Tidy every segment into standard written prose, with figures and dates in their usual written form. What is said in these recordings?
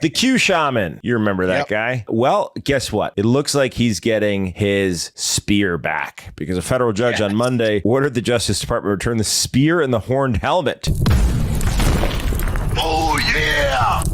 The Q Shaman. You remember that guy? Well, guess what? It looks like he's getting his spear back because a federal judge on Monday ordered the Justice Department to return the spear and the horned helmet. Oh, yeah!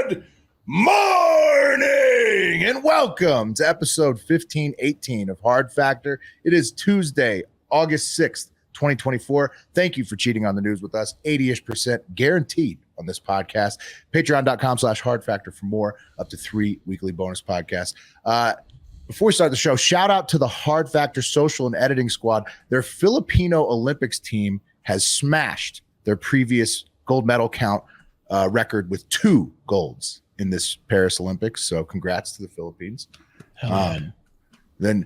Good morning and welcome to episode 1518 of Hard Factor. It is Tuesday, August 6th, 2024. Thank you for cheating on the news with us. 80-ish% guaranteed on this podcast. Patreon.com/Hard Factor for more, up to 3 weekly bonus podcasts. Before we start the show, shout out to the Hard Factor social and editing squad. Their Filipino Olympics team has smashed their previous gold medal count record with 2 golds in this Paris Olympics. So congrats to the Philippines. Then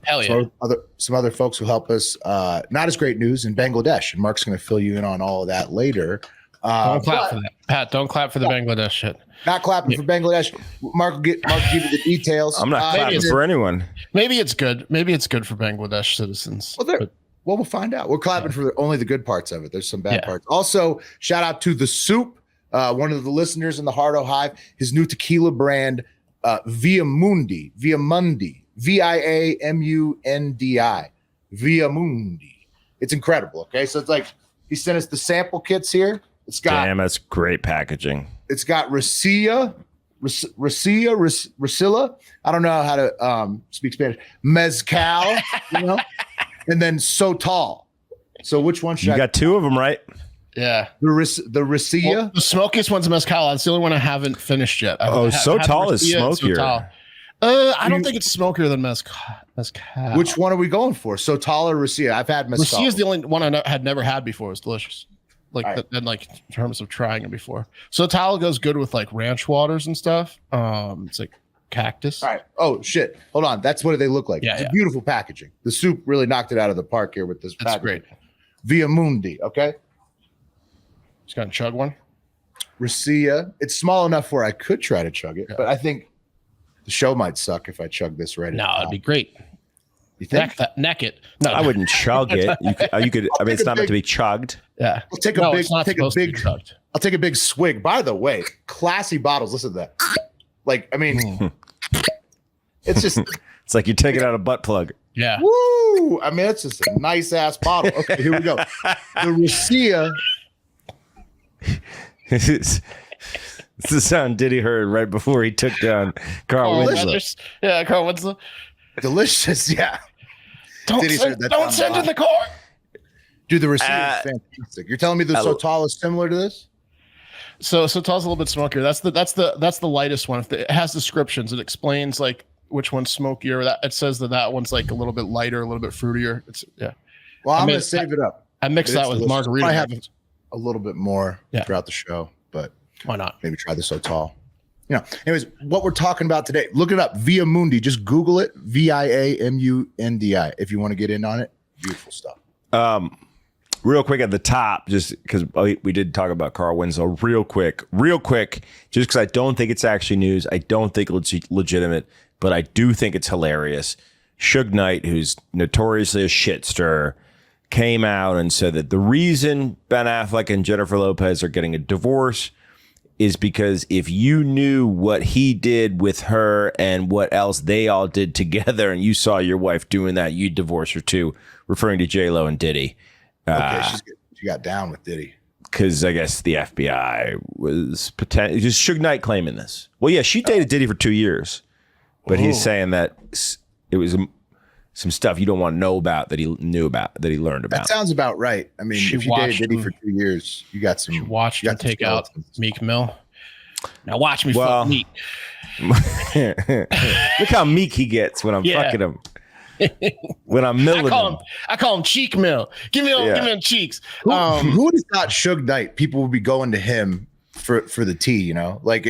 some other folks who help us. Not as great news in Bangladesh, and Mark's going to fill you in on all of that later. Don't clap for that, Pat. Don't clap for the Bangladesh shit. Not clapping for Bangladesh. Mark will give you the details. I'm not clapping for anyone. Maybe it's good. Maybe it's good for Bangladesh citizens. Well, we'll find out. We're clapping for only the good parts of it. There's some bad parts. Also, shout out to the Soup, one of the listeners in the Hardo Hive. His new tequila brand, Viamundi, Viamundi. Viamundi. It's incredible. Okay, so it's like he sent us the sample kits here. It's got that's great packaging. It's got Resilla. I don't know how to speak Spanish. Mezcal, and then Sotal. So which one should you got 2 of them, right? Yeah. The Resilla. Well, the smokiest one's Mezcal. That's the only one I haven't finished yet. Sotal is smokier. I don't think it's smokier than Mezcal. Which one are we going for? Sotal or Resilla? I've had Mezcal. Resilla is the only one I had never had before. It's delicious. In terms of trying it before. Sotal goes good with like ranch waters and stuff. It's like cactus. All right. Oh shit. Hold on. That's what they look like. It's a beautiful packaging. The Soup really knocked it out of the park here with this packaging. That's great. Viamundi. Okay. Just gonna chug one. Resilla. It's small enough where I could try to chug it, but I think the show might suck if I chug this right now. No, it'd be great. You think? Neck it. No, I wouldn't chug it. You could. I mean, it's not meant to be chugged. Yeah. I'll take a big swig. By the way, classy bottles. Listen to that. It's just. It's like you're taking out a butt plug. Yeah. Woo! I mean, it's just a nice ass bottle. Okay, here we go. The Resilla. This is the sound Diddy heard right before he took down Carl Winslow. Yeah, Carl Winslow. Delicious, yeah. Don't send in the car. Dude, the Resilla is fantastic. You're telling me the Sotal is similar to this? So Sotal's a little bit smokier. That's the lightest one. It has descriptions. It explains like which one's smokier. It says that one's like a little bit lighter, a little bit fruitier. Well, I'm gonna save it up. I mix that with margarita. I have a little bit more throughout the show, but why not? Maybe try the Sotal. Anyways, what we're talking about today, look it up. Viamundi. Just Google it. Viamundi. If you want to get in on it. Beautiful stuff. Real quick at the top, just because we did talk about Carl Winslow. Real quick, just because I don't think it's actually news. I don't think it's legitimate, but I do think it's hilarious. Suge Knight, who's notoriously a shit stirrer, came out and said that the reason Ben Affleck and Jennifer Lopez are getting a divorce is because if you knew what he did with her and what else they all did together and you saw your wife doing that, you'd divorce her too, referring to J-Lo and Diddy. Okay, she got down with Diddy. Because I guess the FBI was just Suge Knight claiming this. Well, yeah, she dated Diddy for 2 years, but he's saying that it was some stuff you don't want to know about that he knew about, that he learned about. That sounds about right. I mean, if you dated Diddy for 2 years, you got some. She watched him take out Meek Mill. Now watch me fuck Meek. Look how meek he gets when I'm fucking him. When I'm milling him. I call him Cheek Mill. Give me them cheeks. Who is not Suge Knight? People will be going to him for the tea. What a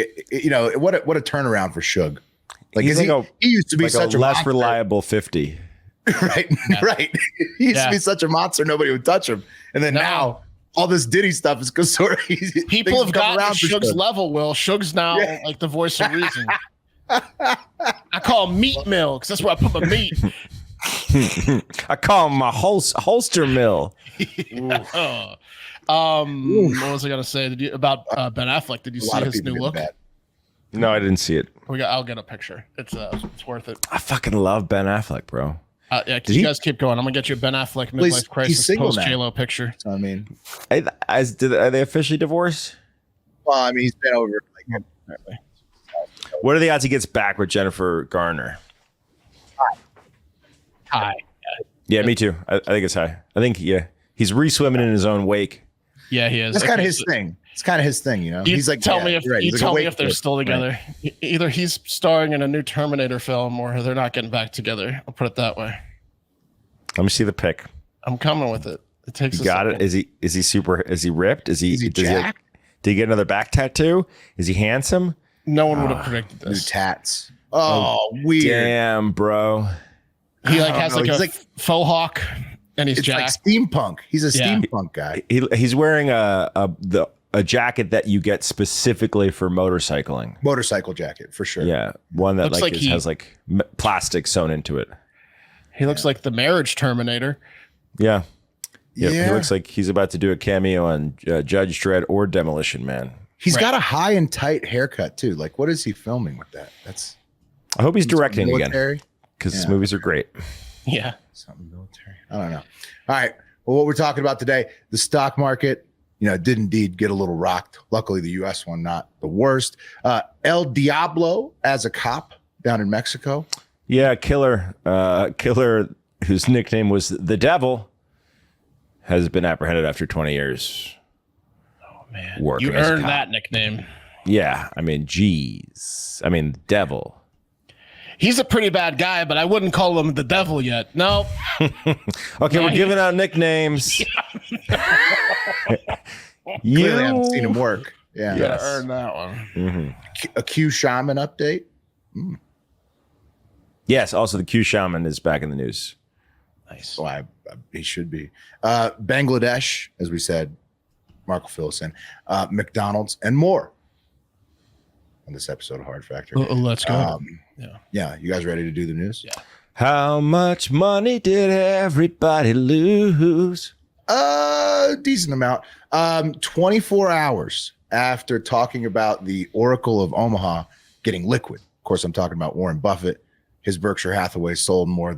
turnaround for Suge. Like he used to be such a less monster. Reliable 50. Right. He used to be such a monster, nobody would touch him. And then now all this Diddy stuff is because sort of people have gotten to Suge's level. Will Suge's now like the voice of reason. I call him Meat Mill because that's where I put my meat. I call him my holster mill. What was I gonna say? About Ben Affleck? Did you see his new look? No, I didn't see it. I'll get a picture. It's worth it. I fucking love Ben Affleck, bro. Yeah, you guys keep going. I'm gonna get you a Ben Affleck midlife crisis post JLo picture. So, I mean, are they officially divorced? Well, I mean, he's been over. What are the odds he gets back with Jennifer Garner? High. Yeah, me too. I think it's high. I think he's re-swimming in his own wake. Yeah, he is. That's kind of his thing. It's kind of his thing, you know. He's like, tell me if they're still together. Right. Either he's starring in a new Terminator film, or they're not getting back together. I'll put it that way. Let me see the pic. I'm coming with it. It takes. You got it. Is he super? Is he ripped? Is he jacked? Did he get another back tattoo? Is he handsome? No one would have predicted this. New tats. Oh, weird. Damn, bro. He has like faux hawk, and he's jacked. Like steampunk. He's a steampunk guy. He's wearing a jacket that you get specifically for motorcycling. Motorcycle jacket for sure. Yeah, one that has plastic sewn into it. He looks like the marriage Terminator. Yeah. Yep. He looks like he's about to do a cameo on Judge Dredd or Demolition Man. He's got a high and tight haircut too. Like, what is he filming with that? I hope he's directing military again, because his movies are great. Yeah. Something military. I don't know. All right. Well, what we're talking about today, the stock market, did indeed get a little rocked. Luckily, the U.S. one, not the worst. El Diablo as a cop down in Mexico. Yeah, killer whose nickname was the Devil has been apprehended after 20 years. Oh man, you earned that nickname. Yeah, I mean, geez, I mean, Devil. He's a pretty bad guy, but I wouldn't call him the Devil yet. No. Okay, we're giving out nicknames. Clearly, haven't seen him work. Yeah, you gotta earn that one. Mm-hmm. A Q Shaman update. Yes, also the Q Shaman is back in the news. Nice. Well, he should be. Bangladesh, as we said, Marco Phillison, McDonald's, and more on this episode of Hard Factor. Let's go. Yeah. You guys ready to do the news? Yeah. How much money did everybody lose? Decent amount. 24 hours after talking about the Oracle of Omaha getting liquid. Of course, I'm talking about Warren Buffett. His Berkshire Hathaway sold more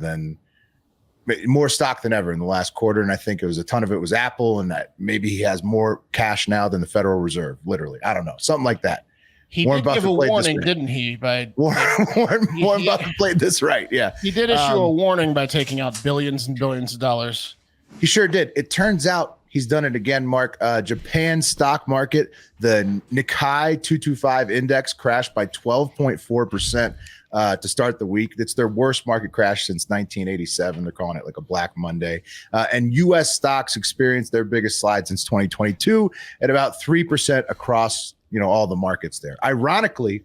stock than ever in the last quarter, and I think a ton of it was Apple, and that maybe he has more cash now than the Federal Reserve. Literally, I don't know, something like that. He Warren did Buffett give a warning, didn't he? By Warren Buffett played this right. Yeah, he did issue a warning by taking out billions and billions of dollars. He sure did. It turns out he's done it again, Mark. Japan's stock market, the Nikkei 225 index crashed by 12.4%. To start the week. It's their worst market crash since 1987. They're calling it like a Black Monday. And U.S. stocks experienced their biggest slide since 2022 at about 3% across all the markets there. Ironically,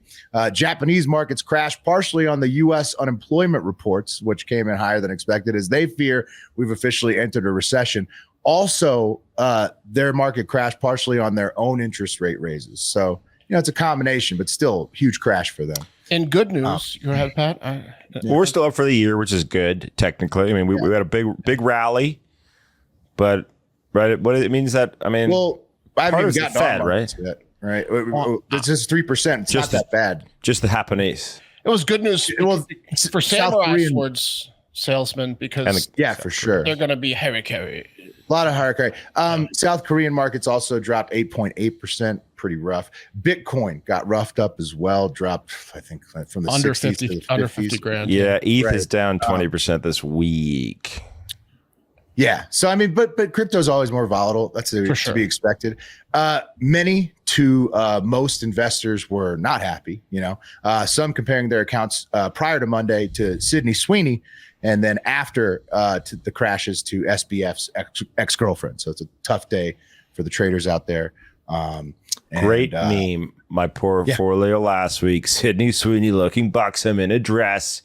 Japanese markets crashed partially on the U.S. unemployment reports, which came in higher than expected, as they fear we've officially entered a recession. Also, their market crashed partially on their own interest rate raises. So, it's a combination, but still huge crash for them. And good news, go ahead, Pat. We're still up for the year, which is good technically. I mean, we had a big rally, but right, what it means that I mean, well, I haven't even gotten Fed, right? Yet, right? It's just 3%. It's not that bad. Just the Japanese. It was good news for Samurai Swords salesmen because for sure they're going to be harikari. A lot of harikari. South Korean markets also dropped 8.8%. Pretty rough. Bitcoin got roughed up as well. Dropped, I think, from the under 60s 50, to the 50s. Under 50 grand. Yeah, ETH is down 20% this week. Yeah. So I mean, but crypto's always more volatile. That's to be expected. Many to most investors were not happy. Some comparing their accounts prior to Monday to Sydney Sweeney, and then after to the crashes to SBF's ex-girlfriend. So it's a tough day for the traders out there. Great meme. My portfolio last week, Sydney Sweeney looking buxom in a dress.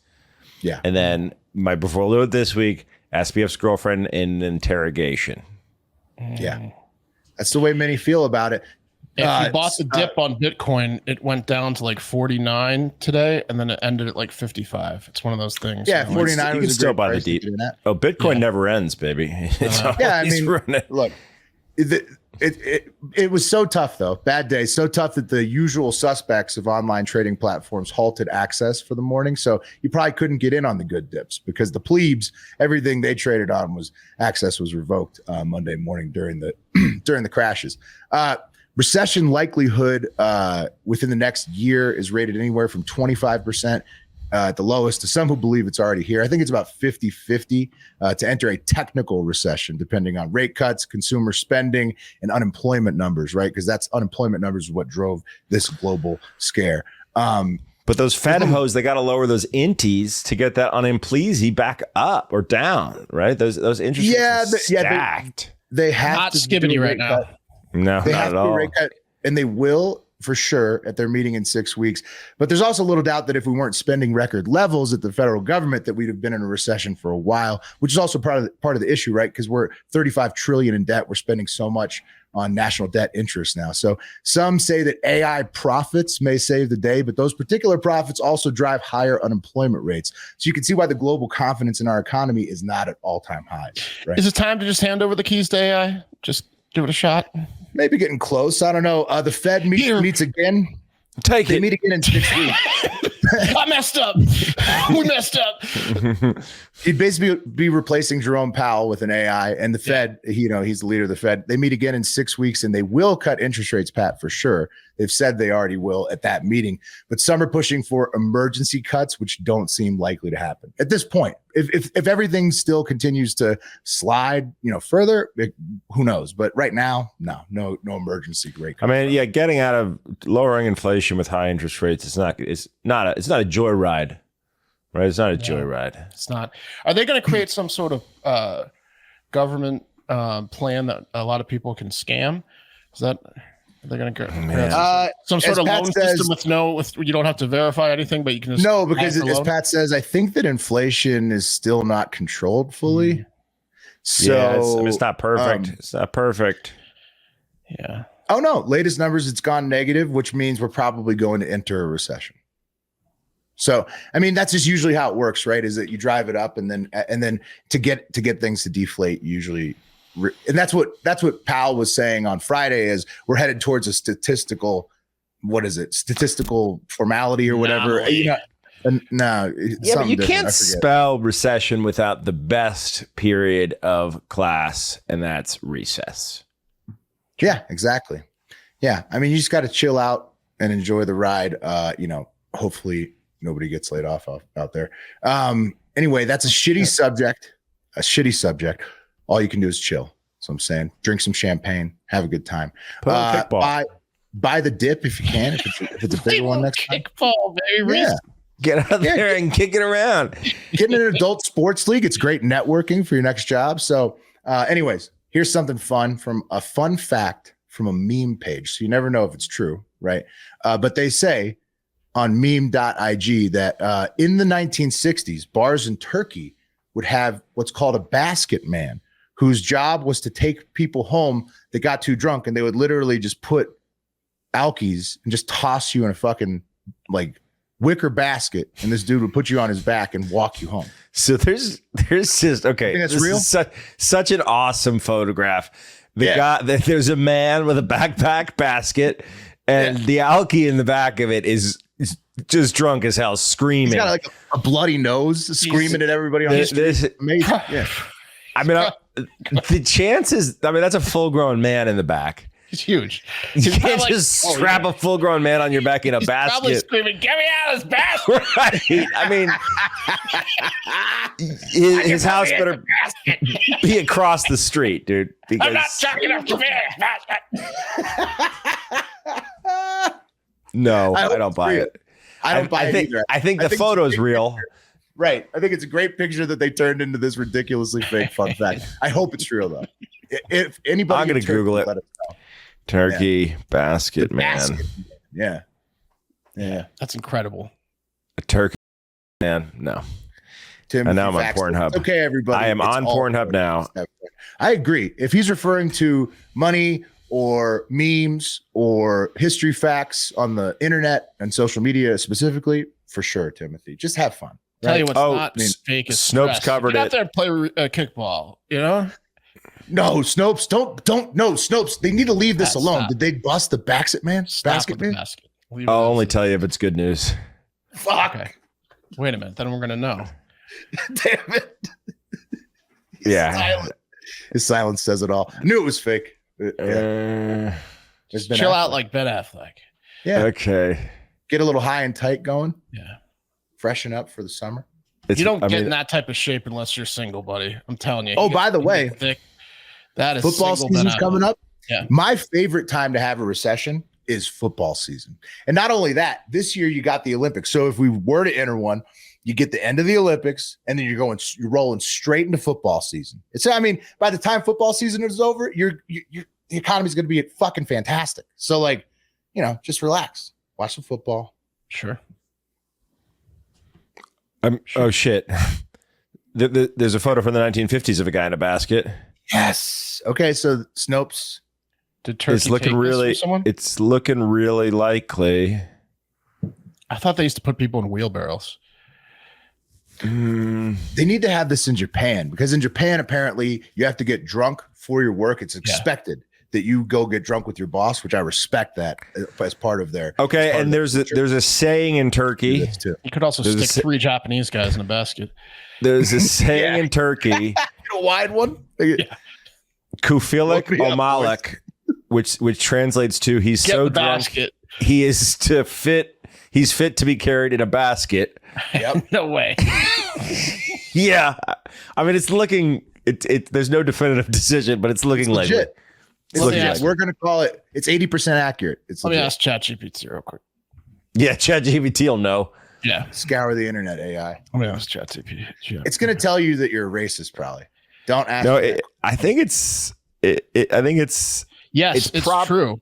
Yeah. And then my portfolio this week, SBF's girlfriend in interrogation. Yeah. That's the way many feel about it. If you bought the dip on Bitcoin, it went down to like 49 today, and then it ended at like 55. It's one of those things. Yeah, 49 you was can a still great buy the price to deep. get in at. Oh, Bitcoin never ends, baby. Yeah, I mean, look, it was so tough though. Bad day, so tough that the usual suspects of online trading platforms halted access for the morning. So you probably couldn't get in on the good dips because the plebes, everything they traded on was revoked Monday morning during the during the crashes. Recession likelihood within the next year is rated anywhere from 25% at the lowest to some who believe it's already here. I think it's about 50-50 to enter a technical recession, depending on rate cuts, consumer spending, and unemployment numbers, right? Because that's unemployment numbers is what drove this global scare. But those Fed hoes, they got to lower those inties to get that unimpleasy back up or down, right? Those interest rates are stacked. They have not to skibbity right now. Cut. No, they not have at to all. rate cut, and they will for sure at their meeting in 6 weeks. But there's also little doubt that if we weren't spending record levels at the federal government, that we'd have been in a recession for a while, which is also part of the issue, right? Because we're 35 trillion in debt. We're spending so much on national debt interest now. So some say that AI profits may save the day, but those particular profits also drive higher unemployment rates. So you can see why the global confidence in our economy is not at all-time highs. Right? Is it time to just hand over the keys to AI? Just give it a shot. Maybe getting close. I don't know. The Fed meets again. They meet again in 6 weeks. I messed up. We messed up. He'd basically be replacing Jerome Powell with an AI, and the Fed, he's the leader of the Fed. They meet again in 6 weeks, and they will cut interest rates, Pat, for sure. They've said they already will at that meeting, but some are pushing for emergency cuts, which don't seem likely to happen at this point. If everything still continues to slide, further, who knows? But right now, no emergency rate cuts. I mean, getting out of lowering inflation with high interest rates is not a joyride, right? It's not a joyride. It's not. Are they going to create some sort of government plan that a lot of people can scam? Is that? They're going to go some sort of loan system with you don't have to verify anything, but you can just because as Pat says, I think that inflation is still not controlled fully. So it's not perfect. It's not perfect. Yeah. Oh no! Latest numbers, it's gone negative, which means we're probably going to enter a recession. So I mean, that's just usually how it works, right? Is that you drive it up and then to get things to deflate usually. And that's what Powell was saying on Friday is we're headed towards a statistical formality or whatever. No, but you can't spell recession without the best period of class, and that's recess. Yeah, exactly. Yeah, I mean, you just got to chill out and enjoy the ride. Hopefully nobody gets laid off out there. Anyway, that's a shitty subject. All you can do is chill. So I'm saying, drink some champagne, have a good time. Buy the dip if you can. If it's a bigger one next time. Kickball, baby. Yeah. Get out there and kick it around. Get in an adult sports league. It's great networking for your next job. So, anyways, here's something fun from a fun fact from a meme page. So you never know if it's true, right? But they say on meme.ig that in the 1960s, bars in Turkey would have what's called a basket man, whose job was to take people home that got too drunk, and they would literally just put alkies and just toss you in a fucking wicker basket, and this dude would put you on his back and walk you home. So there's just okay. That's real. Is such an awesome photograph. There's a man with a backpack basket, and the alky in the back of it is just drunk as hell, screaming. He's got a bloody nose, screaming at everybody on the street. Amazing. Yeah. I mean, the chances. I mean, that's a full-grown man in the back. He's huge. You can't just strap a full-grown man on your back in a basket. Probably screaming, "Get me out of this basket!" Right. I mean, his house better be across the street, dude. Because I'm not chucking up to me. No, I don't buy it. I don't buy it either. I think the photo's real. Right. I think it's a great picture that they turned into this ridiculously fake fun fact. I hope it's real though. If anybody, I'm going to Google it. Let us know. Turkey basket man. Yeah. That's incredible. A turkey man. No. Tim, and now I'm on Pornhub. Okay, everybody. I am on Pornhub now. I agree. If he's referring to money or memes or history facts on the internet and social media specifically, for sure, Timothy. Just have fun. Right? Tell you what's not fake is Snopes stress. covered Get out it. there and play kickball, you know? No, Snopes, don't. No, Snopes, they need to leave this alone. Stop. Did they bust the basket man? Basket man? Basket. Leave it I'll alone. only tell you if it's good news. Fuck. Okay. Wait a minute. Then we're going to know. Damn it. Yeah. Silent. His silence says it all. I knew it was fake. Yeah. It's Ben Chill Affleck. out like Ben Affleck. Yeah. Okay. Get a little high and tight going. Yeah. Freshen up for the summer. You don't get in that type of shape unless you're single, buddy. I'm telling you. Oh, by the way, thick. That is football season's coming up. Yeah. My favorite time to have a recession is football season. And not only that, this year you got the Olympics. So if we were to enter one, you get the end of the Olympics and then you're rolling straight into football season. By the time football season is over, the economy's going to be fucking fantastic. So like, just relax, watch some football. Sure. Oh shit. There's a photo from the 1950s of a guy in a basket. Yes. Okay. So Snopes. Did Turkey It's looking take this really. from someone? It's looking really likely. I thought they used to put people in wheelbarrows. They need to have this in Japan because in Japan, apparently you have to get drunk for your work. It's expected that you go get drunk with your boss, which I respect that as part of their. Okay. And there's a saying in Turkey. You could also stick 3 Japanese guys in a basket. There's a saying in Turkey. A wide one. Yeah. Kufilik Omalek, which translates to he's Get so the drunk basket. he's fit to be carried in a basket. Yep. No way. Yeah. I mean, it's looking there's no definitive decision, but it's looking like legit. We're going to call it. It's 80% accurate. It's Let me legit. ask ChatGPT real quick. Yeah, ChatGPT will know. Yeah. Scour the internet, AI. Let me ask ChatGPT. It's going to tell you that you're a racist, probably. Don't ask. No, me I think it's Yes, it's true.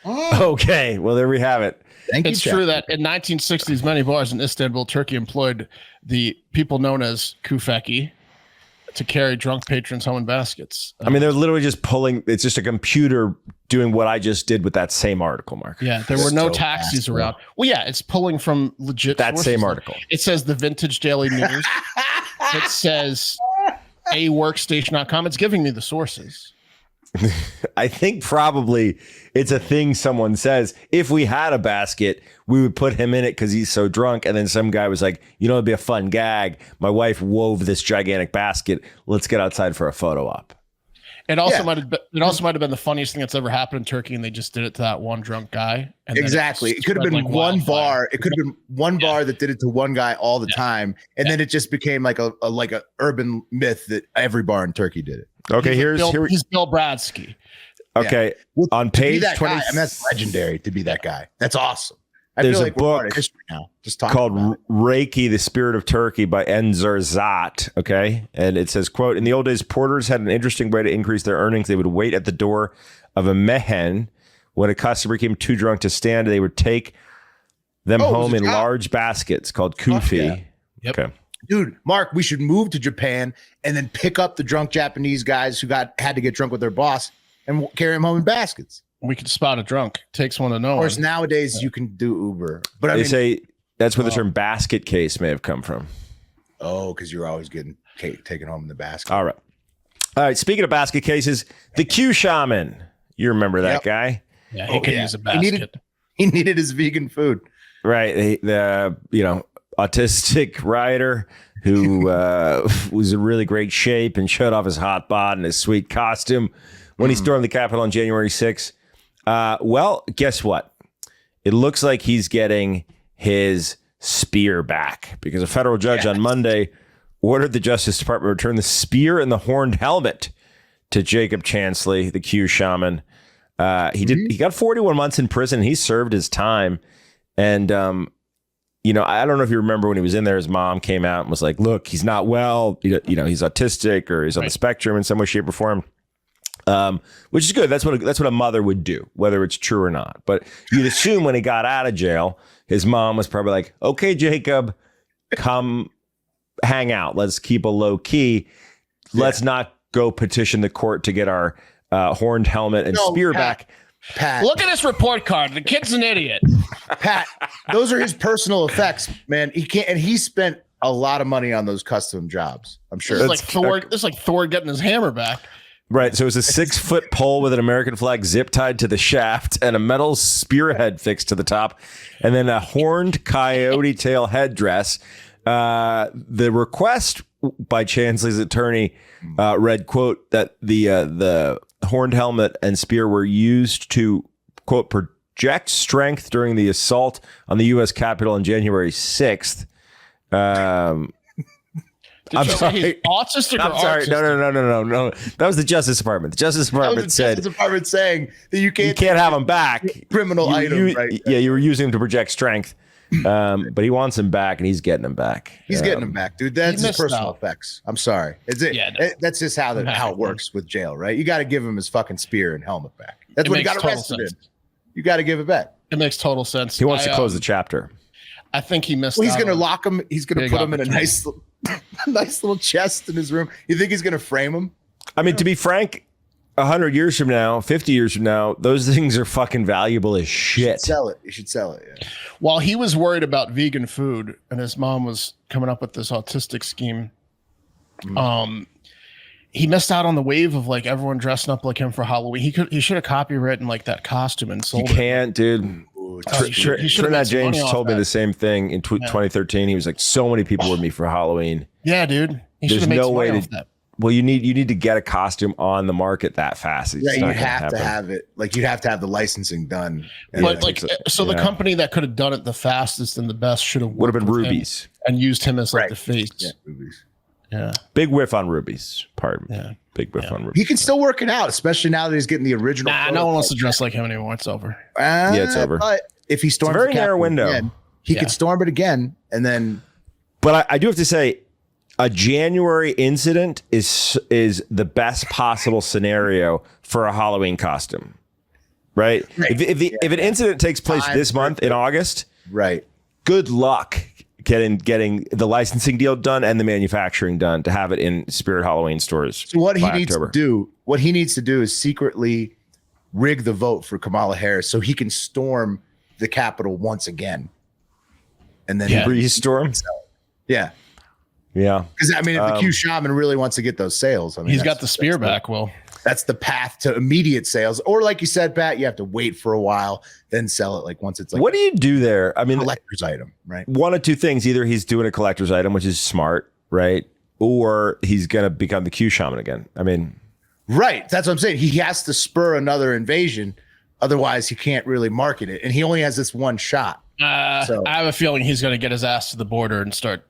okay. Well, there we have it. Thank you, It's Chat. true that in 1960s, many bars in Istanbul, Turkey employed the people known as kufeki to carry drunk patrons home in baskets. I mean, they're literally just pulling. It's just a computer doing what I just did with that same article, Mark. Yeah, there were no So taxis fast, around. Well, yeah, it's pulling from legit That sources. same article. It says the Vintage Daily News. It says aworkstation.com. It's giving me the sources. I think probably it's a thing someone says. If we had a basket, we would put him in it because he's so drunk. And then some guy was like, it'd be a fun gag. My wife wove this gigantic basket. Let's get outside for a photo op. It also might have been the funniest thing that's ever happened in Turkey, and they just did it to that one drunk guy. And then Exactly. It could have been like one wildfire. bar. It could have been one bar that did it to one guy all the time, and then it just became like a urban myth that every bar in Turkey did it. Okay, He's Bill Bradsky. Okay, Well, on to be page that 20, guy, that's legendary to be that guy. That's awesome. I There's feel a like we're part book of history now. Just talking about called it. Reiki, the Spirit of Turkey by Enzer Zat. Okay. And it says, quote, in the old days, porters had an interesting way to increase their earnings. They would wait at the door of a mehen. When a customer became too drunk to stand, they would take them home in large baskets called kufi. yeah. Yep. Okay. Dude, Mark, we should move to Japan and then pick up the drunk Japanese guys who had to get drunk with their boss and carry them home in baskets. We could spot a drunk. Takes one to know Of course, one. nowadays you can do Uber, but They say that's where the term basket case may have come from. because you're always getting taken home in the basket. All right. Speaking of basket cases, the Q Shaman. You remember that guy? Yeah, he could use a basket. He needed his vegan food. Right. The autistic writer who was in really great shape and showed off his hot bod and his sweet costume when he stormed the Capitol on January 6th. Well, guess what? It looks like he's getting his spear back because a federal judge on Monday ordered the Justice Department to return the spear and the horned helmet to Jacob Chansley, the Q Shaman. He got 41 months in prison. He served his time. And, I don't know if you remember when he was in there, his mom came out and was like, look, he's not well. He's autistic or he's on the spectrum in some way, shape or form. Which is good. That's what a mother would do, whether it's true or not. But you'd assume when he got out of jail, his mom was probably like, okay, Jacob, come hang out. Let's keep a low key. Let's not go petition the court to get our horned helmet and spear back. Pat, look at this report card. The kid's an idiot. Pat, those are his personal effects, man. He can't, and he spent a lot of money on those custom jobs. I'm sure. This is like Thor getting his hammer back. Right. So it's a 6-foot pole with an American flag zip tied to the shaft and a metal spearhead fixed to the top, and then a horned coyote tail headdress. The request by Chansley's attorney read, quote, that the horned helmet and spear were used to, quote, project strength during the assault on the U.S. Capitol on January 6th. I'm sorry. He's autistic or I'm sorry. autistic? No. That was the Justice Department. The Justice Department said Justice Department saying that you can't have them back. Criminal item, right? Yeah, you were using them to project strength. But he wants him back, and he's getting him back. He's getting him back, dude. That's his personal effects. I'm sorry. Is it? Yeah, no. That's just how it works with jail, right? You got to give him his fucking spear and helmet back. That's what he got arrested in. You got to give it back. It makes total sense. He wants to close the chapter. I think he missed. Well, he's going to lock him. He's going to put him in a nice little chest in his room. You think he's going to frame him? I mean, to be frank, 100 years from now, 50 years from now, those things are fucking valuable as shit. You should sell it. Yeah. While he was worried about vegan food and his mom was coming up with this autistic scheme, he missed out on the wave of like everyone dressing up like him for Halloween. He should have copywritten like that costume and sold it. You can't, dude. Trinidad James told me the same thing in 2013. He was like, so many people with me for Halloween. Yeah, dude. There's no way to that. Well, you need to get a costume on the market that fast. Yeah, you have to have it. Like you'd have to have the licensing done. But like, so the company that could have done it the fastest and the best would have been Ruby's and used him as like the face. Yeah, Ruby's. Yeah. Big whiff on Ruby's. Pardon me. Yeah. Big whiff on Ruby's. He can still work it out, especially now that he's getting the original. Nah, no one wants to dress like him anymore. It's over. Yeah, it's over. But if he storms, it's a very narrow window. Again, he could storm it again, and then. But I do have to say, a January incident is the best possible scenario for a Halloween costume, right? If an incident takes place this month in August, right? Good luck getting the licensing deal done and the manufacturing done to have it in Spirit Halloween stores. So what he needs to do is secretly rig the vote for Kamala Harris so he can storm the Capitol once again, and then breeze storm. Yeah. Yeah. Because I mean, if the Q Shaman really wants to get those sales, I mean, he's got the spear back. That's the path to immediate sales. Or like you said, Pat, you have to wait for a while, then sell it. Like once it's like, what do you do there? I mean, collector's item, right? One of two things: either he's doing a collector's item, which is smart, right, or he's gonna become the Q Shaman again. I mean, right. That's what I'm saying. He has to spur another invasion, otherwise he can't really market it, and he only has this one shot. So I have a feeling he's gonna get his ass to the border and start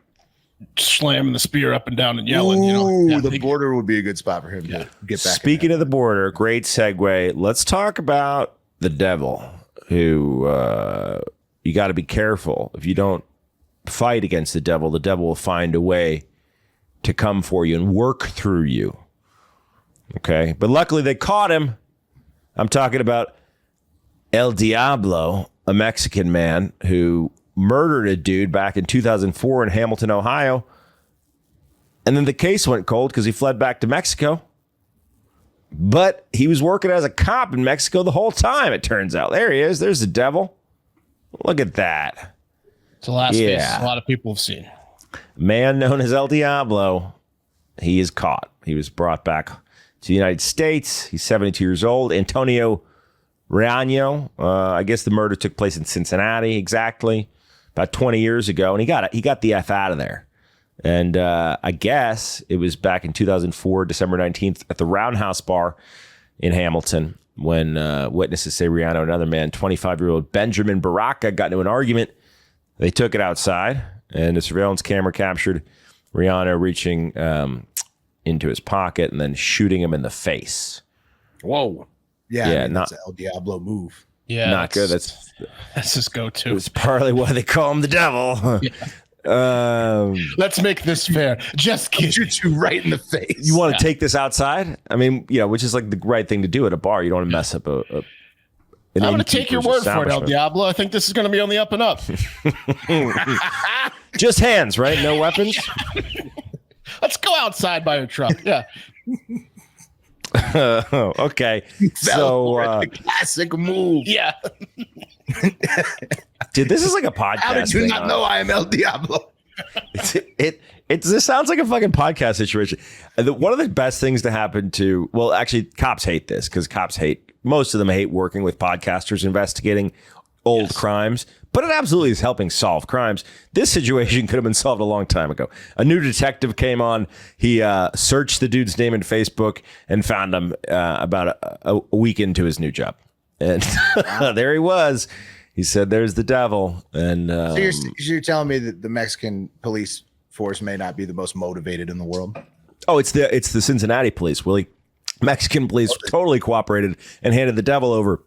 slamming the spear up and down and yelling. The border would be a good spot for him to get back. Speaking of the border, great segue. Let's talk about the devil, who you got to be careful. If you don't fight against the devil will find a way to come for you and work through you. Okay, but luckily they caught him. I'm talking about El Diablo, a Mexican man who murdered a dude back in 2004 in Hamilton, Ohio. And then the case went cold because he fled back to Mexico. But he was working as a cop in Mexico the whole time, it turns out. There he is. There's the devil. Look at that. It's the last face a lot of people have seen. Man known as El Diablo. He is caught. He was brought back to the United States. He's 72 years old. Antonio Reaño. I guess the murder took place in Cincinnati, exactly. About 20 years ago, and he got the F out of there. And I guess it was back in 2004, December 19th, at the Roundhouse Bar in Hamilton, when witnesses say Reaño and another man, 25-year-old Benjamin Baraka, got into an argument. They took it outside, and the surveillance camera captured Reaño reaching into his pocket and then shooting him in the face. Whoa. Yeah, not that's an El Diablo move. Yeah, not good. That's his go-to. It's partly why they call him the devil. Let's make this fair. Just kidding. Shoot you right in the face. You want to take this outside? I mean, which is like the right thing to do at a bar. You don't want to mess up I'm going to take your word for it, El Diablo. I think this is going to be on the up and up. Just hands, right? No weapons. Let's go outside by your truck. Yeah. Okay. So classic move. Yeah. Dude, this is like a podcast. How did you thing, not know I am El Diablo? This sounds like a fucking podcast situation. One of the best things to happen to, well, actually, cops hate this because most of them hate working with podcasters investigating old crimes, but it absolutely is helping solve crimes. This situation could have been solved a long time ago. A new detective came on. He searched the dude's name in Facebook and found him about a week into his new job. And there he was. He said, "There's the devil." And so you're telling me that the Mexican police force may not be the most motivated in the world? Oh, it's the Cincinnati police, Willie. Mexican police totally cooperated and handed the devil over.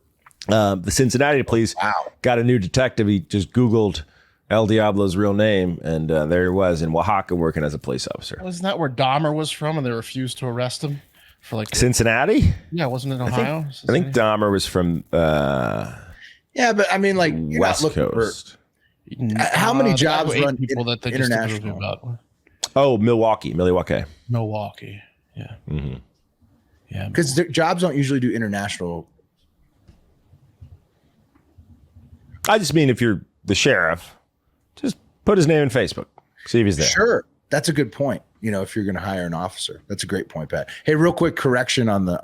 The Cincinnati police got a new detective. He just Googled El Diablo's real name, and there he was in Oaxaca working as a police officer. Wasn't that where Dahmer was from, and they refused to arrest him for like Cincinnati? Yeah, wasn't it Ohio? I think Dahmer was from yeah, but I mean, like you're West not looking Coast. How many jobs run people that they international? About. Oh, Milwaukee. Yeah. Mm-hmm. Yeah. Because jobs don't usually do international. I just mean if you're the sheriff, just put his name in Facebook. See if he's there. Sure. That's a good point. You know, if you're going to hire an officer, that's a great point, Pat. Hey, real quick correction on the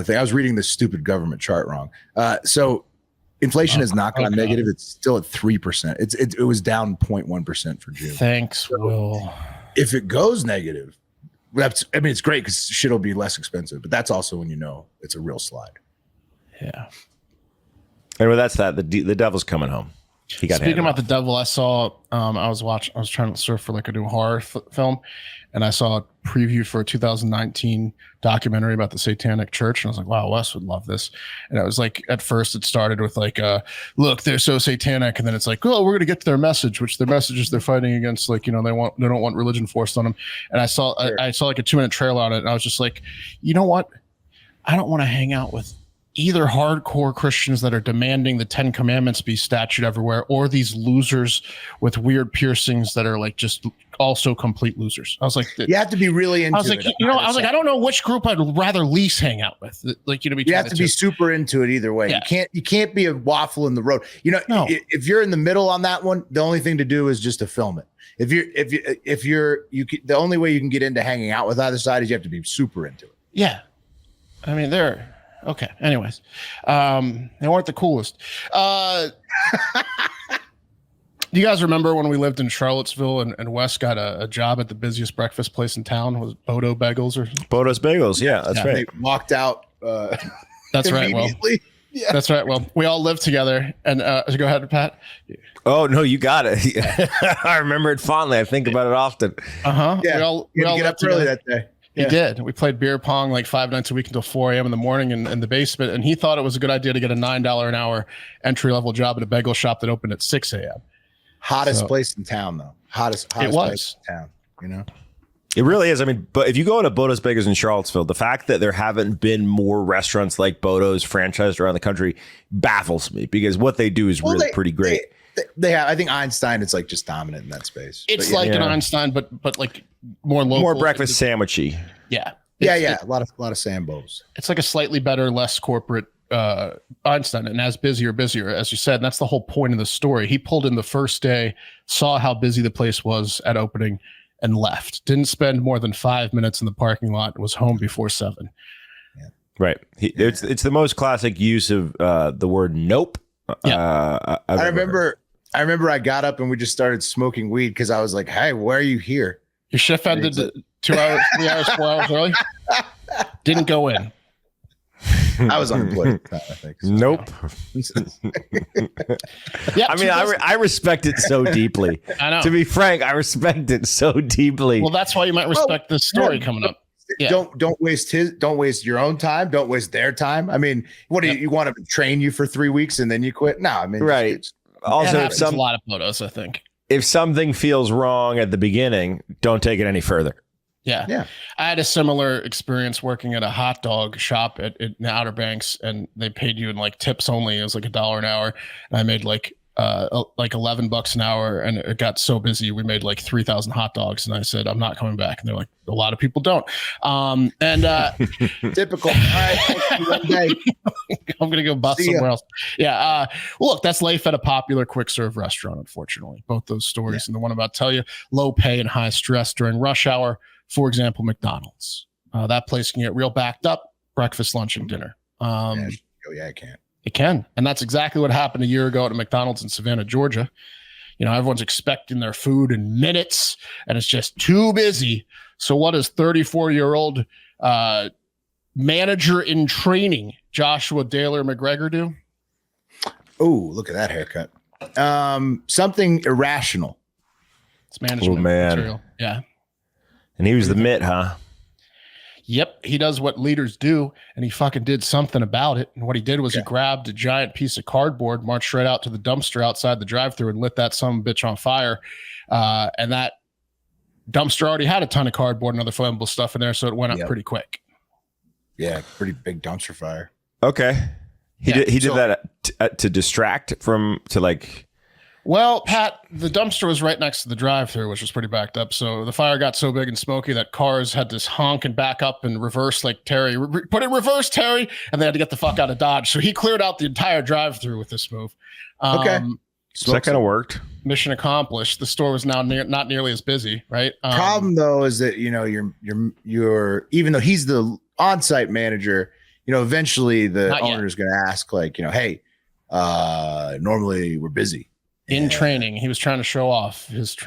thing. I was reading this stupid government chart wrong. So inflation has not gone negative. It's still at 3%. It was down 0.1% for June. Thanks, Will. If it goes negative, it's great because shit will be less expensive. But that's also when you know it's a real slide. Yeah. Anyway, that's that. The devil's coming home. He got Speaking about the devil, I saw. I was trying to surf for like a new horror film, and I saw a preview for a 2019 documentary about the Satanic Church, and I was like, "Wow, Wes would love this." And it was like, at first, it started with like, "Look, they're so satanic," and then it's like, "Oh, we're going to get to their message, which their message is they're fighting against, like, you know, they don't want religion forced on them." And I saw like a 2-minute trailer on it, and I was just like, you know what? I don't want to hang out with either hardcore Christians that are demanding the 10 Commandments be statued everywhere, or these losers with weird piercings that are like just also complete losers. I was like, you have to be really into it. I don't know which group I'd rather least hang out with. Like, you know, you have to be super into it either way. Yeah. You can't be a waffle in the road. You know, if you're in the middle on that one, the only thing to do is just to film it. The only way you can get into hanging out with either side is you have to be super into it. Yeah. I mean, they're okay. Anyways, they weren't the coolest. Do you guys remember when we lived in Charlottesville and Wes got a job at the busiest breakfast place in town? Was Bodo Bagels or Bodo's Bagels? Yeah, that's right. They walked out. That's right. Well, yeah. That's right. Well, we all lived together. And go ahead, Pat. Oh no, you got it. I remember it fondly. I think about it often. Yeah, we all get up early that day. He did. We played beer pong like 5 nights a week until 4 a.m. in the morning in the basement. And he thought it was a good idea to get a $9 an hour entry-level job at a bagel shop that opened at 6 a.m. Hottest place in town, though. Hottest place in town, you know? It really is. I mean, but if you go to Bodo's Bagels in Charlottesville, the fact that there haven't been more restaurants like Bodo's franchised around the country baffles me, because what they do is really pretty great. They have, I think Einstein is like just dominant in that space. It's like an Einstein, but like more local, more breakfast sandwichy. Yeah, a lot of Sambos. It's like a slightly better, less corporate Einstein, and as busier, as you said. And that's the whole point of the story. He pulled in the first day, saw how busy the place was at opening, and left. Didn't spend more than 5 minutes in the parking lot. Was home before 7. Yeah. Right. It's the most classic use of the word "nope." Yeah. I remember I got up and we just started smoking weed because I was like, "Hey, why are you here?" Your shift ended 2 hours, 3 hours, 4 hours early. Didn't go in. I was unemployed. I think. So. Nope. Yeah, I mean, I respect it so deeply. I know. To be frank, I respect it so deeply. Well, that's why you might respect this story coming up. Yeah. Don't waste your own time. Don't waste their time. I mean, what do you want to train you for 3 weeks and then you quit? No, I mean, right. Also, if a lot of photos, I think if something feels wrong at the beginning, don't take it any further. Yeah. I had a similar experience working at a hot dog shop in the Outer Banks, and they paid you in like tips only. It was like $1 an hour, and I made like like $11 an hour, and it got so busy we made like 3,000 hot dogs. And I said, I'm not coming back. And they're like, a lot of people don't. Typical. All right, one day. I'm gonna go bust somewhere else. Yeah. Well, look, that's life at a popular quick serve restaurant. Unfortunately, both those stories, and the one I'm about to tell you, low pay and high stress during rush hour. For example, McDonald's. That place can get real backed up. Breakfast, lunch, and dinner. I can't. It can. And that's exactly what happened a year ago at a McDonald's in Savannah, Georgia. You know, everyone's expecting their food in minutes, and it's just too busy. So what does 34-year-old manager in training Joshua Daler McGregor do? Oh, look at that haircut. Something irrational. It's management material. Yeah. And he was the mitt, huh? Yep, he does what leaders do, and he fucking did something about it. And what he did was he grabbed a giant piece of cardboard, marched right out to the dumpster outside the drive-thru, and lit that son of a bitch on fire. And that dumpster already had a ton of cardboard and other flammable stuff in there, so it went up pretty quick. Yeah, pretty big dumpster fire. Okay, he did that to distract from like. Well, Pat, the dumpster was right next to the drive-thru, which was pretty backed up. So the fire got so big and smoky that cars had to honk and back up and reverse, like Terry, put it in reverse, Terry, and they had to get the fuck out of Dodge. So he cleared out the entire drive-thru with this move. Okay, so that kind of worked. Mission accomplished. The store was now not nearly as busy, right? Problem though is that you're even though he's the on-site manager, eventually the owner is going to ask, like, hey, normally we're busy. In training, he was trying to show off his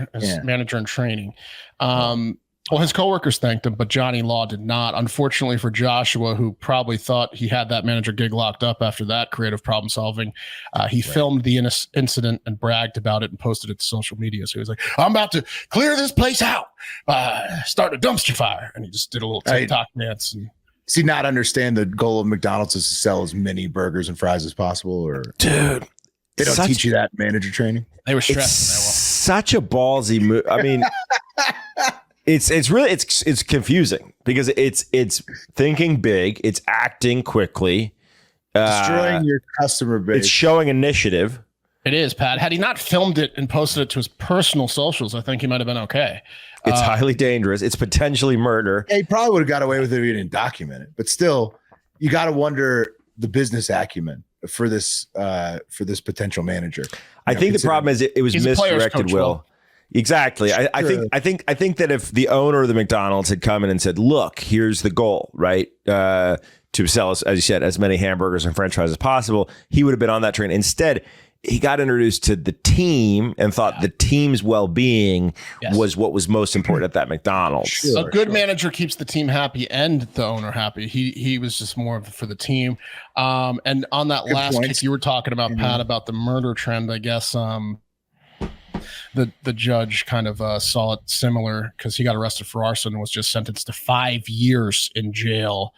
manager in training. Well, his coworkers thanked him, but Johnny Law did not. Unfortunately for Joshua, who probably thought he had that manager gig locked up after that creative problem solving, he filmed the incident and bragged about it and posted it to social media. So he was like, I'm about to clear this place out, start a dumpster fire. And he just did a little TikTok dance. And does he not understand the goal of McDonald's is to sell as many burgers and fries as possible? Or dude, they don't teach you that in manager training. They were stressed. Such a ballsy move. I mean, it's really confusing because it's thinking big, it's acting quickly, destroying your customer base. It's showing initiative. It is, Pat. Had he not filmed it and posted it to his personal socials, I think he might have been okay. It's highly dangerous. It's potentially murder. Yeah, he probably would have got away with it if he didn't document it. But still, you got to wonder the business acumen for this potential manager. I think the problem is it was misdirected, Will. Exactly. I think that if the owner of the McDonald's had come in and said, look, here's the goal, right? To sell, as you said, as many hamburgers and french fries as possible, he would have been on that train. Instead, he got introduced to the team and thought the team's well-being was what was most important at that McDonald's. A good manager keeps the team happy and the owner happy. He was just more for the team. And on that last case you were talking about, Pat, about the murder trend, I guess the judge kind of saw it similar because he got arrested for arson and was just sentenced to 5 years in jail.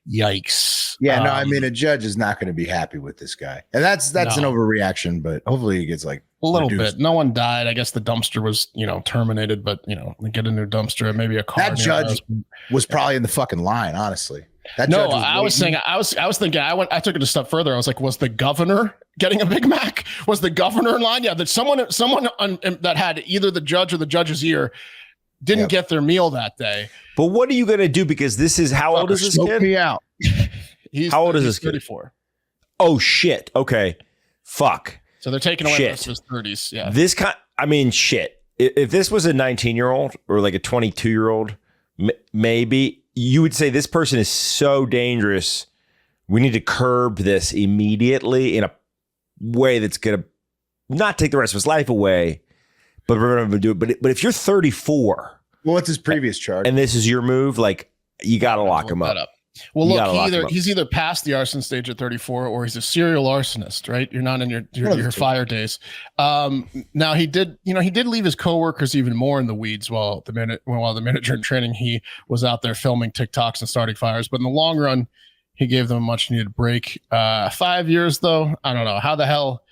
Yikes. Yeah, no, I mean, a judge is not going to be happy with this guy. And that's an overreaction, but hopefully he gets like a little bit. No one died. I guess the dumpster was, terminated, but they get a new dumpster and maybe a car. That judge was probably in the fucking line, honestly. I took it a step further. I was like, was the governor getting a Big Mac? Was the governor in line? Yeah, that someone that had either the judge or the judge's ear didn't get their meal that day. But what are you going to do? Because this is how old is this kid? Me out. How old is this kid? 34. Oh shit. Okay. Fuck. So they're taking away the rest of his 30s. Yeah. Shit. If this was a 19-year-old or like a 22-year-old, maybe you would say this person is so dangerous. We need to curb this immediately in a way that's going to not take the rest of his life away, but we're going to do it. But if you're 34, well, what's his previous charge? And this is your move, like you got to lock him up. Well, look, he's either past the arson stage at 34 or he's a serial arsonist, right? You're not in your fire days. Now he did leave his coworkers even more in the weeds while the manager in training, he was out there filming TikToks and starting fires. But in the long run, he gave them a much needed break. 5 years though, I don't know how the hell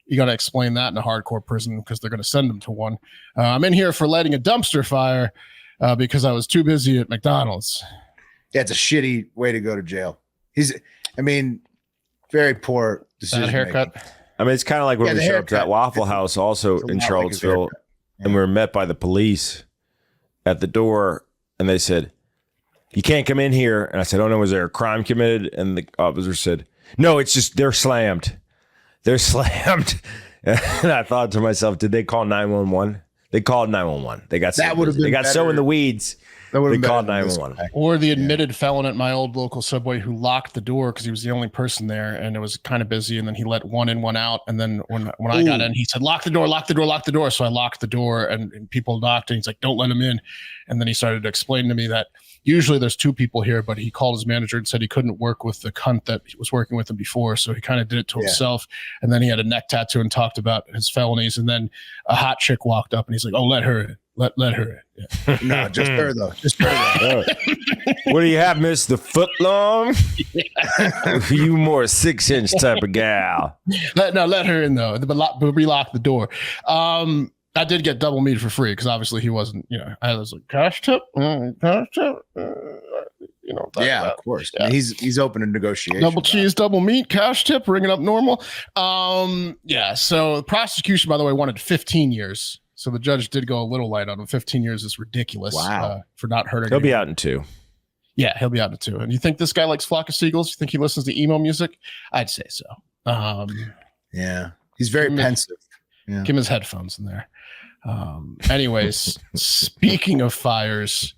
you got to explain that in a hardcore prison because they're going to send him to one. I'm in here for lighting a dumpster fire because I was too busy at McDonald's. Yeah, it's a shitty way to go to jail. Very poor decision. That haircut. I mean, it's kind of like when we showed up to that Waffle House also in Charlottesville, and we were met by the police at the door, and they said, "You can't come in here." And I said, "Oh no, was there a crime committed?" And the officer said, "No, it's just they're slammed. They're slammed." And I thought to myself, did they call 911? They called 911. They got that would have been they got better. so in the weeds. They called 911. Or the admitted felon at my old local Subway who locked the door because he was the only person there and it was kind of busy. And then he let one in, one out. And then when I got in, he said, lock the door, lock the door, lock the door. So I locked the door and people knocked and he's like, don't let him in. And then he started to explain to me that usually there's two people here, but he called his manager and said he couldn't work with the cunt that was working with him before. So he kind of did it to himself. And then he had a neck tattoo and talked about his felonies. And then a hot chick walked up and he's like, oh, let her in. Let her in. Yeah. No, just her though. Just her though. What do you have, miss? The foot long? You more 6-inch type of gal. Let her in though. But relock the door. I did get double meat for free because obviously he wasn't, I was like, cash tip, cash tip, of course. Yeah. He's open to negotiation. Double cheese, double meat, cash tip, bring it up normal. So the prosecution, by the way, wanted 15 years. So the judge did go a little light on him. 15 years is ridiculous. Wow. For not hurting. He'll be out in 2. Yeah, he'll be out in 2. And you think this guy likes Flock of Seagulls? You think he listens to emo music? I'd say so. Yeah. He's very pensive. Yeah. Give him his headphones in there. Anyways, speaking of fires,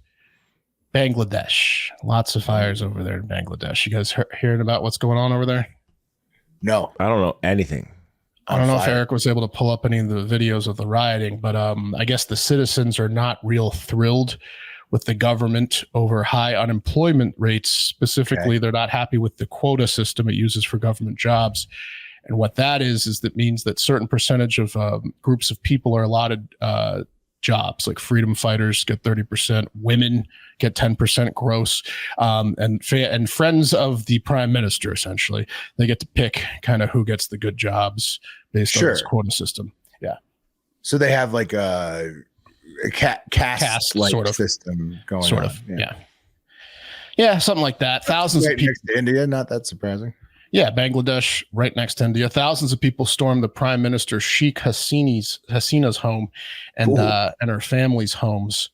Bangladesh. Lots of fires over there in Bangladesh. You guys hearing about what's going on over there? No. I don't know anything. I don't know if Eric was able to pull up any of the videos of the rioting, but I guess the citizens are not real thrilled with the government over high unemployment rates. Specifically, they're not happy with the quota system it uses for government jobs. And what that is that means that certain percentage of groups of people are allotted jobs, like freedom fighters get 30%, women get 10% gross, and friends of the prime minister, essentially, they get to pick kind of who gets the good jobs based on this quota system. Yeah. So they have like a caste like sort of system going sort on. Of. Yeah, something like that. Thousands of people next to India, not that surprising. Yeah, Bangladesh, right next to India. Thousands of people stormed the Prime Minister Sheikh Hasina's home and her family's homes.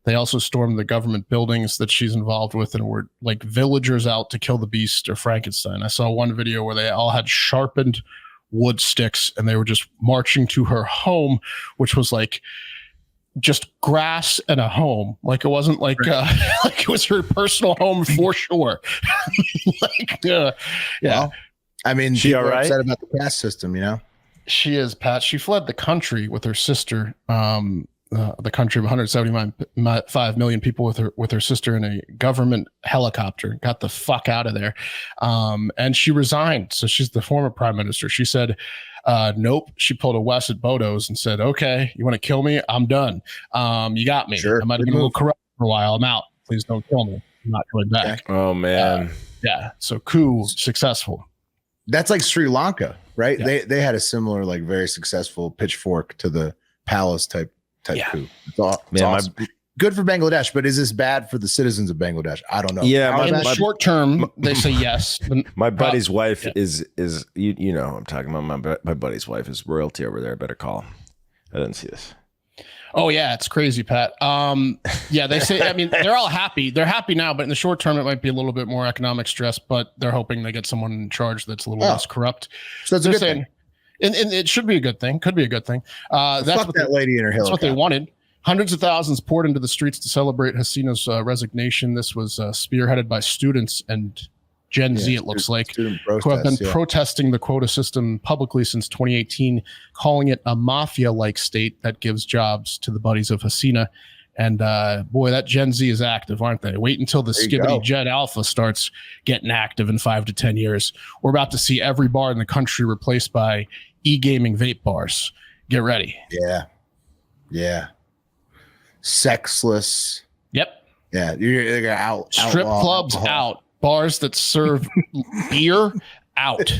They also stormed the government buildings that she's involved with and were like villagers out to kill the beast or Frankenstein. I saw one video where they all had sharpened wood sticks and they were just marching to her home, which was like just grass and a home. Like it wasn't like like it was her personal home for sure. Well, I mean, she all right? Upset about the caste system, She is, Pat. She fled the country with her sister. The country of 175 million people with her sister in a government helicopter. Got the fuck out of there, and she resigned. So she's the former prime minister. She said, nope. She pulled a Wes at Bodo's and said, okay, you want to kill me? I'm done. You got me. Sure. I might have been a little corrupt for a while. I'm out. Please don't kill me. I'm not going back. Oh, man. So coup successful. That's like Sri Lanka, right? Yeah. They had a similar, like, very successful pitchfork to the palace type coup. It's awesome. Good for Bangladesh, but is this bad for the citizens of Bangladesh? I don't know. Yeah, in the short term, they say yes. My buddy's wife is I'm talking about my buddy's wife is royalty over there. I better call him. I didn't see this. Oh yeah, it's crazy, Pat. They say. I mean, they're all happy. They're happy now, but in the short term, it might be a little bit more economic stress. But they're hoping they get someone in charge that's a little less corrupt. So that's a good thing. And it should be a good thing. Could be a good thing. That's fuck what that lady in her helicopter. That's what they wanted. Hundreds of thousands poured into the streets to celebrate Hasina's resignation. This was spearheaded by students and Gen Z, it looks like, who have been protesting the quota system publicly since 2018, calling it a mafia-like state that gives jobs to the buddies of Hasina. And boy, that Gen Z is active, aren't they? Wait until the Skibbity Jet Alpha starts getting active in 5 to 10 years. We're about to see every bar in the country replaced by e-gaming vape bars. Get ready. Yeah. Sexless. Yep. Yeah. You're gonna strip clubs alcohol. Out. Bars that serve beer out.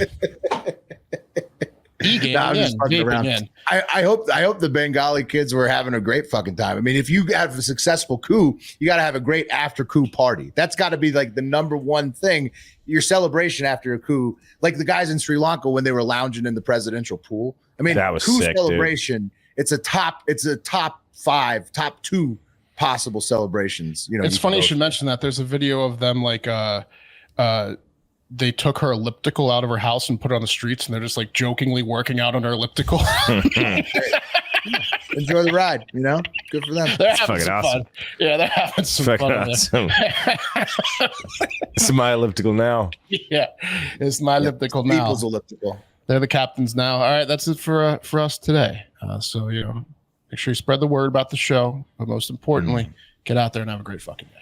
I'm just fucking around. I hope the Bengali kids were having a great fucking time. I mean, if you have a successful coup, you got to have a great after coup party. That's got to be like the number one thing. Your celebration after a coup, like the guys in Sri Lanka when they were lounging in the presidential pool. I mean, that was coup sick, celebration. Dude. It's a top 5, top 2 possible celebrations. You know, it's funny you should mention that. There's a video of them like they took her elliptical out of her house and put it on the streets, and they're just like jokingly working out on her elliptical. Enjoy the ride, you know. Good for them. They're having some fun. Yeah, they're having some fun. Awesome. It's my elliptical now. Yeah, it's my elliptical now. People's elliptical. They're the captains now. All right, that's it for us today. So make sure you spread the word about the show, but most importantly, get out there and have a great fucking day.